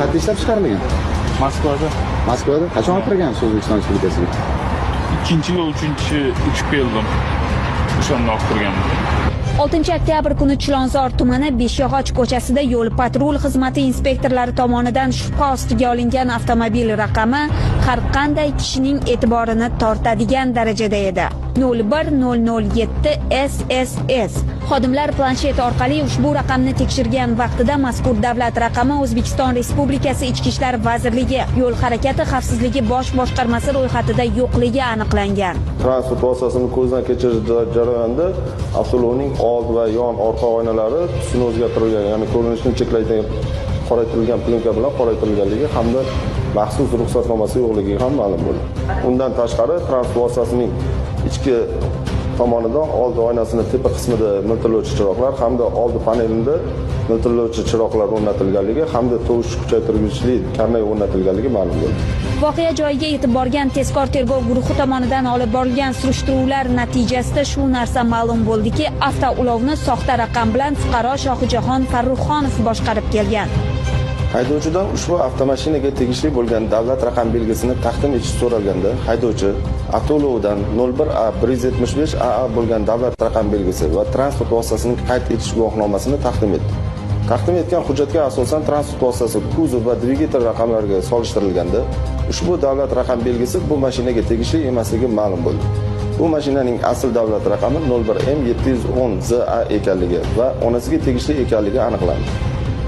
Qayerda ishlab chiqarilgan? Moskvada. Moskvada. Qachon olib kirgansiz O'zbekiston Respublikasiga? 2-yo 3-chi uchib keldim. O'shanda olib kirganman. 6-oktyabr kuni Chilonzor tumani Beshyog'och ko'chasida yo'l-patrul xizmati inspektorlari tomonidan shubha ostiga olingan avtomobil raqami har qanday kishining e'tiborini tortadigan darajada edi. 01007 SSS. Xodimlar planshet orqali ushbu raqamni tekshirgan vaqtida mazkur davlat raqami O'zbekiston Respublikasi Ichki ishlar vazirligi yo'l harakati xavfsizligi bosh boshqarmasi ro'yxatida yo'qligi aniqlangan. Transport vositasini ko'zdan kechirish jarayonida avtoulovning old va yon orqa oynalari tusini o'zgartirilgan, ya'ni ko'rinishni cheklaydigan qoraytirilgan plyonka bilan qoraytirilganligi hamda maxsus ruxsatnomasi yo'qligi ham ma'lum bo'ldi. Undan tashqari transport vositasining ichki tomonidan old oynasini tepa qismida miltillovchi chiroqlar hamda old panelida miltillovchi chiroqlar o'rnatilganligi hamda tovush kuchaytirgichli kamera o'rnatilganligi ma'lum bo'ldi. Voqea joyiga yetib borgan tezkor tergov guruhi tomonidan olib borilgan surishtiruvlar natijasida shu narsa ma'lum bo'ldiki, avtoulovni soxta raqam bilan fuqaro Shohijahon Farruxxonov boshqarib kelgan. Haydovchidan ushbu avtomashinaga tegishli bo'lgan davlat raqam belgisini taqdim etish so'ralganda, haydovchi avtoulovdan 01A 175 AA bo'lgan davlat raqam belgisi va transport vositasining qayd etish guvohnomasini taqdim etdi. Taqdim etgan hujjatga asosan transport vositasi kuzov va dvigatel raqamlariga solishtirilganda, ushbu davlat raqam belgisi bu mashinaga tegishli emasligi ma'lum bo'ldi. Bu mashinaning asl davlat raqami 01M710ZA ekanligi va onasiga tegishli ekanligi aniqlandi.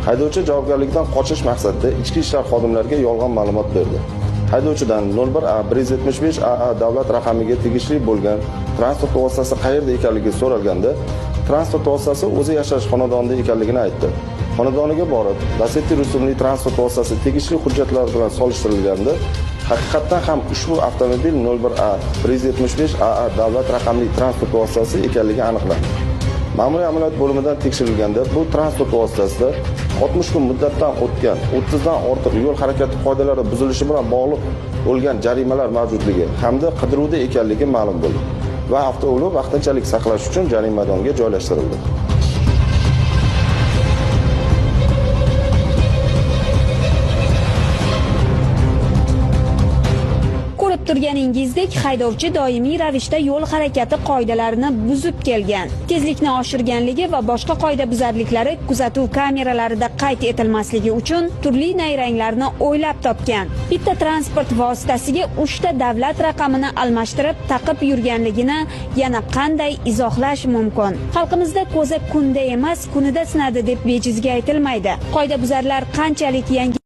Haydovchi javobgarlikdan qochish maqsadida ichki ishlar xodimlariga yolg'on ma'lumot berdi. Haydovchidan 01A 175 AA davlat raqamiga tegishli bo'lgan transport vositasi qayerda ekanligi so'ralganda, transport vositasi o'zi yashash xonadonida ekanligini aytdi. Xonadoniga borib, Lacetti rusumli transport vositasi tegishli hujjatlar bilan solishtirilganda, haqiqatdan ham ushbu avtomobil 01A 175 AA davlat raqamli transport vositasi ekanligi aniqlandi. Ma'muriy amaliyot bo'limidan tekshirilganda bu transport vositasida 60 kun muddatdan o'tgan 30 dan ortiq yo'l harakati qoidalari buzilishi bilan bog'liq bo'lgan jarimalar mavjudligi hamda qidiruvda ekanligi ma'lum bo'ldi va avtoulov vaqtinchalik saqlash uchun jarima maydoniga joylashtirildi. Turganingizdek, haydovchi doimiy ravishda yo'l harakati qoidalarini buzib kelgan. Tezlikni oshirganligi va boshqa qoidabuzarliklari kuzatuv kameralarida qayd etilmasligi uchun turli nayranglarni o'ylab topgan. Bitta transport vositasiga 3 ta davlat raqamini almashtirib taqib yurganligini yana qanday izohlash mumkin? Xalqimizda ko'za kunda emas, kunida sinadi deb bejizga aytilmaydi. Qoidabuzarlar qanchalik yangi